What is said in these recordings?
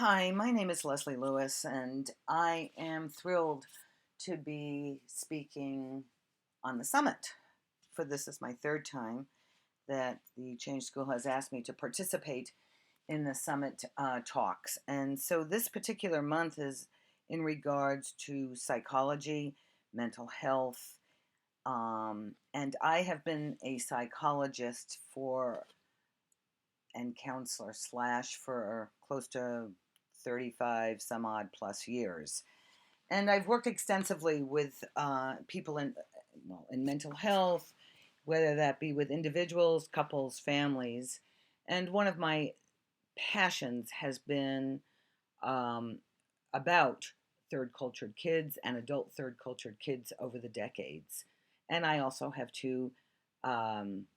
Hi, my name is Lesley Lewis, and I am thrilled to be speaking on the summit. For this is my third time that the Change School has asked me to participate in the summit talks. And so this particular month is in regards to psychology, mental health, and I have been a psychologist for and counselor slash for close to 35 some odd plus years. And I've worked extensively with people in mental health, whether that be with individuals, couples, families. And one of my passions has been um, about third cultured kids and adult third cultured kids over the decades. And I also have two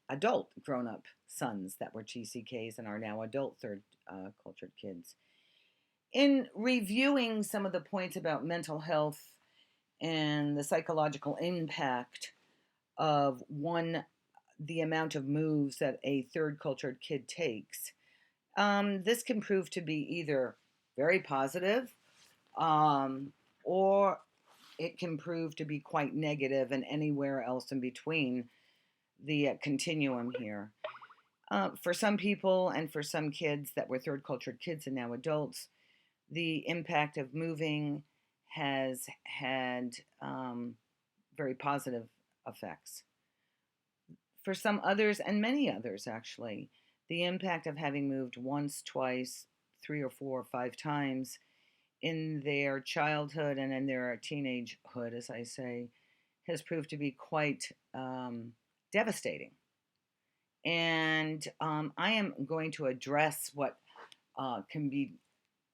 adult grown up sons that were TCKs and are now adult third cultured kids. In reviewing some of the points about mental health and the psychological impact of the amount of moves that a third cultured kid takes, this can prove to be either very positive, or it can prove to be quite negative and anywhere else in between the continuum here. For some people and for some kids that were third cultured kids and now adults, the impact of moving has had very positive effects. For some others, and many others actually, the impact of having moved once, twice, three or four or five times in their childhood and in their teenagehood, as I say, has proved to be quite devastating. And I am going to address what can be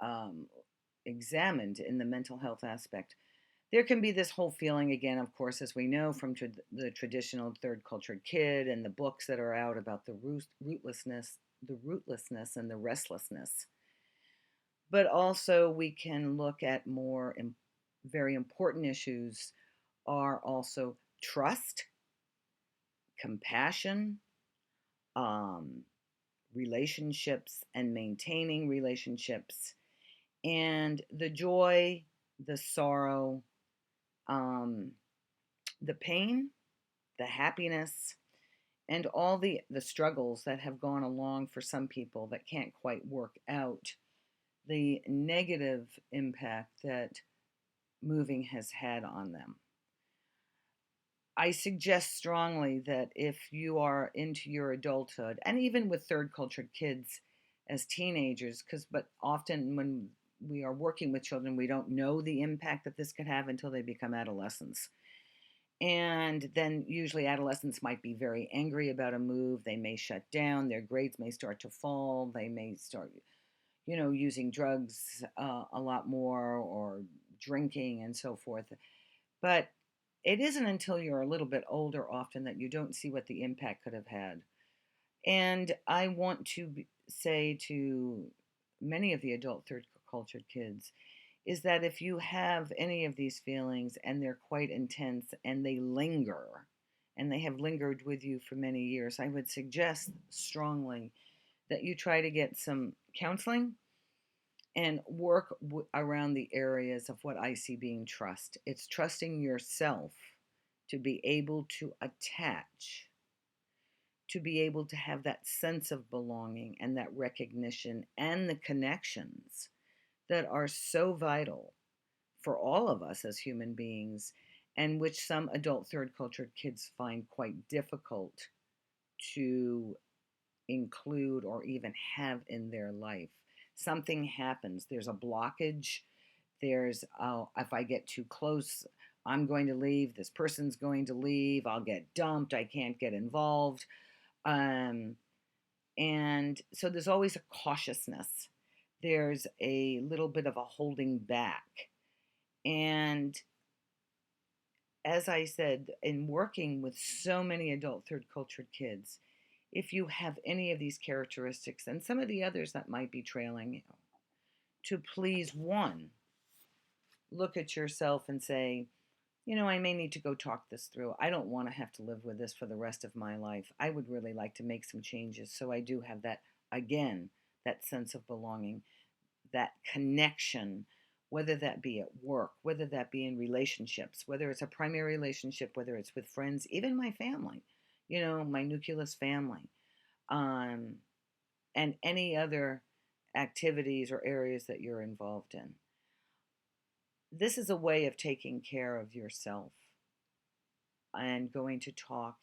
um, examined in the mental health aspect. There can be this whole feeling, again, of course, as we know from the traditional third cultured kid and the books that are out about the rootlessness and the restlessness. But also, we can look at very important issues are also trust, compassion, um, relationships and maintaining relationships, and the joy, the sorrow, um, the pain, the happiness, and all the struggles that have gone along for some people that can't quite work out, the negative impact that moving has had on them. I suggest strongly that if you are into your adulthood, and even with third cultured kids as teenagers, but often when we are working with children, we don't know the impact that this could have until they become adolescents. And then usually adolescents might be very angry about a move. They may shut down. Their grades may start to fall. They may start, using drugs a lot more or drinking and so forth. But it isn't until you're a little bit older often that you don't see what the impact could have had. And I want to say to many of the adult third cultured kids is that if you have any of these feelings and they're quite intense and they linger and they have lingered with you for many years, I would suggest strongly that you try to get some counseling and work around the areas of what I see being trust. It's trusting yourself to be able to attach, to be able to have that sense of belonging and that recognition and the connections that are so vital for all of us as human beings, and which some adult third cultured kids find quite difficult to include or even have in their life. Something happens, there's a blockage, there's, oh, if I get too close, I'm going to leave, this person's going to leave, I'll get dumped, I can't get involved. And so there's always a cautiousness. There's a little bit of a holding back. And as I said, in working with so many adult third cultured kids, if you have any of these characteristics and some of the others that might be trailing you, to please, one, look at yourself and say, I may need to go talk this through. I don't want to have to live with this for the rest of my life. I would really like to make some changes so I do have that, again, that sense of belonging. that connection, whether that be at work, whether that be in relationships, whether it's a primary relationship, whether it's with friends, even my family, my nucleus family, um, and any other activities or areas that you're involved in. This is a way of taking care of yourself and going to talk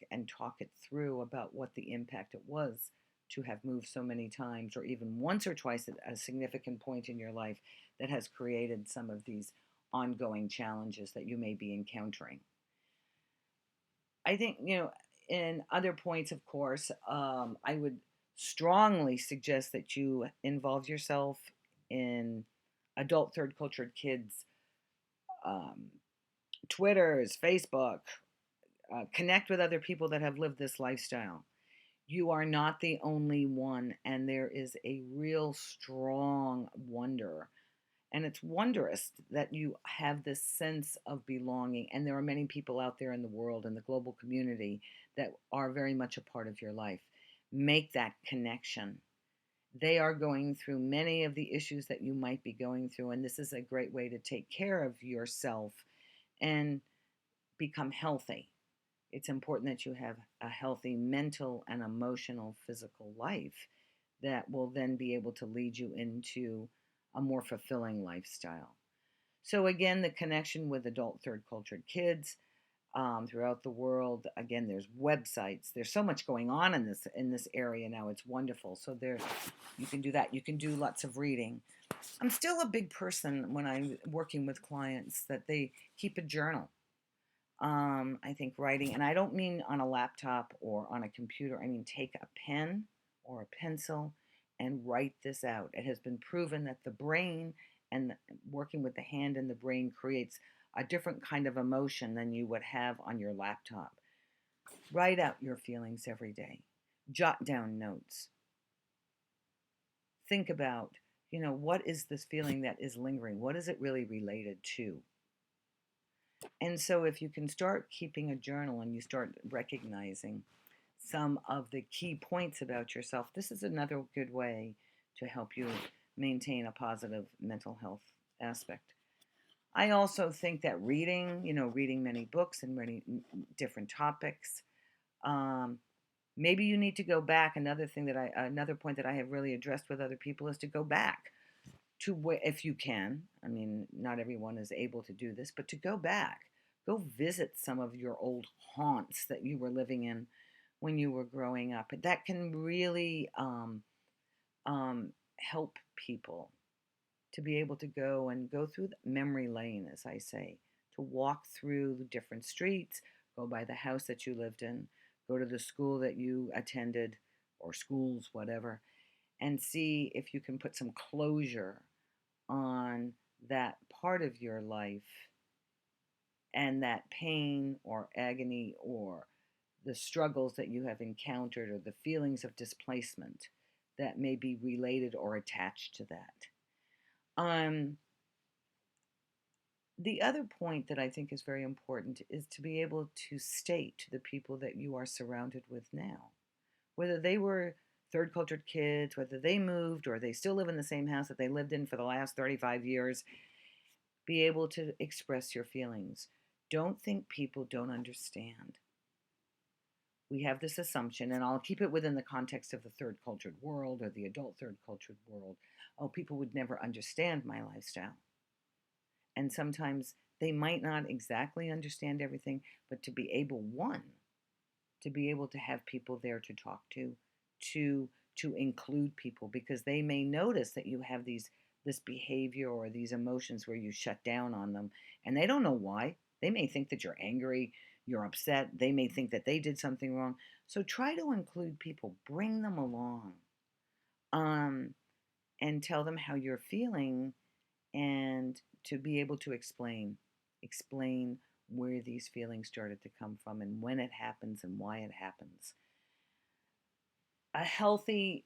it through about what the impact it was to have moved so many times, or even once or twice at a significant point in your life, that has created some of these ongoing challenges that you may be encountering. I think, in other points, of course, I would strongly suggest that you involve yourself in adult third cultured kids, um, Twitters, Facebook, connect with other people that have lived this lifestyle. You are not the only one, and there is a real strong wonder. And it's wondrous that you have this sense of belonging. And there are many people out there in the world, in the global community, that are very much a part of your life. Make that connection. They are going through many of the issues that you might be going through. And this is a great way to take care of yourself and become healthy. It's important that you have a healthy mental and emotional, physical life that will then be able to lead you into a more fulfilling lifestyle. So, again, the connection with adult third cultured kids throughout the world. Again, there's websites. There's so much going on in this area now. It's wonderful. So there, you can do that. You can do lots of reading. I'm still a big person when I'm working with clients that they keep a journal. I think writing, and I don't mean on a laptop or on a computer, I mean take a pen or a pencil and write this out. It has been proven that the brain and working with the hand and the brain creates a different kind of emotion than you would have on your laptop. Write out your feelings every day, jot down notes, think about, what is this feeling that is lingering? What is it really related to? And so, if you can start keeping a journal and you start recognizing some of the key points about yourself, this is another good way to help you maintain a positive mental health aspect. I also think that reading many books and many different topics, um, maybe you need to go back. Another point that I have really addressed with other people is to go back to where, if you can, I mean, not everyone is able to do this, but to go back, go visit some of your old haunts that you were living in when you were growing up. That can really help people to be able to go through the memory lane, as I say, to walk through the different streets, go by the house that you lived in, go to the school that you attended, or schools, whatever, and see if you can put some closure on that part of your life and that pain or agony or the struggles that you have encountered or the feelings of displacement that may be related or attached to that. Um, the other point that I think is very important is to be able to state to the people that you are surrounded with now, whether they were third cultured kids, whether they moved or they still live in the same house that they lived in for the last 35 years, be able to express your feelings. Don't think people don't understand. We have this assumption, and I'll keep it within the context of the third cultured world or the adult third cultured world. Oh, people would never understand my lifestyle. And sometimes they might not exactly understand everything, but to be able, one, to be able to have people there to talk to, to to include people, because they may notice that you have this behavior or these emotions where you shut down on them, and they don't know why. They may think that you're angry, you're upset, they may think that they did something wrong. So try to include people, bring them along, um, and tell them how you're feeling, and to be able to explain where these feelings started to come from and when it happens and why it happens. A healthy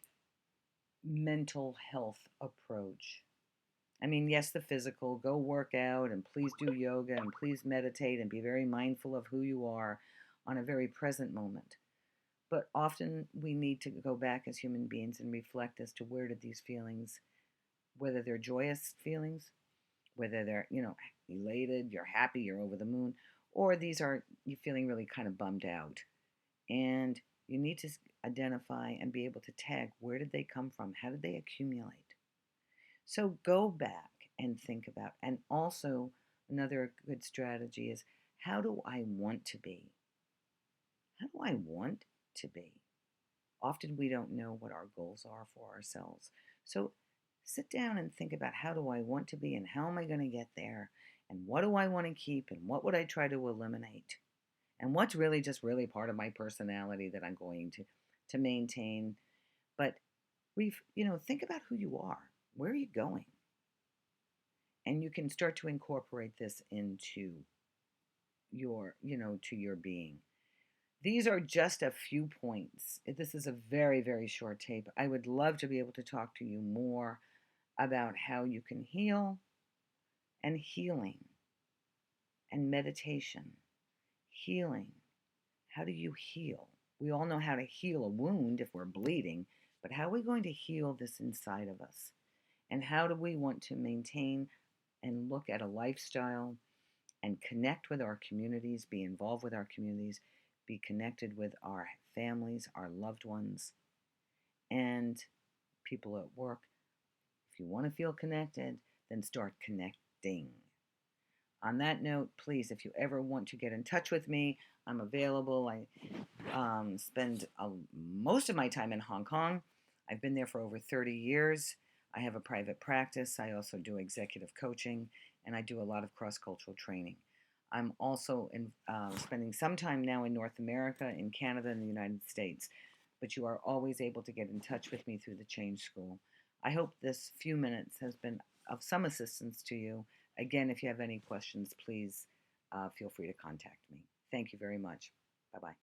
mental health approach. I mean, yes, the physical, go work out and please do yoga and please meditate and be very mindful of who you are on a very present moment. But often we need to go back as human beings and reflect as to where did these feelings whether they're joyous feelings, whether they're, elated, you're happy, you're over the moon, or these are you feeling really kind of bummed out. And you need to identify and be able to tag where did they come from? How did they accumulate? So go back and think about, and also another good strategy is how do I want to be? How do I want to be? Often we don't know what our goals are for ourselves. So sit down and think about how do I want to be and how am I going to get there? And what do I want to keep and what would I try to eliminate? And what's really just really part of my personality that I'm going to maintain. But think about who you are. Where are you going? And you can start to incorporate this into to your being. These are just a few points. This is a very, very short tape. I would love to be able to talk to you more about how you can heal and healing and meditation. Healing. How do you heal? We all know how to heal a wound if we're bleeding, but how are we going to heal this inside of us? And how do we want to maintain and look at a lifestyle and connect with our communities, be involved with our communities, be connected with our families, our loved ones, and people at work? If you want to feel connected, then start connecting. On that note, please, if you ever want to get in touch with me, I'm available. I spend most of my time in Hong Kong. I've been there for over 30 years. I have a private practice. I also do executive coaching, and I do a lot of cross-cultural training. I'm also spending some time now in North America, in Canada, and the United States. But you are always able to get in touch with me through the Change School. I hope this few minutes has been of some assistance to you. Again, if you have any questions, please feel free to contact me. Thank you very much. Bye-bye.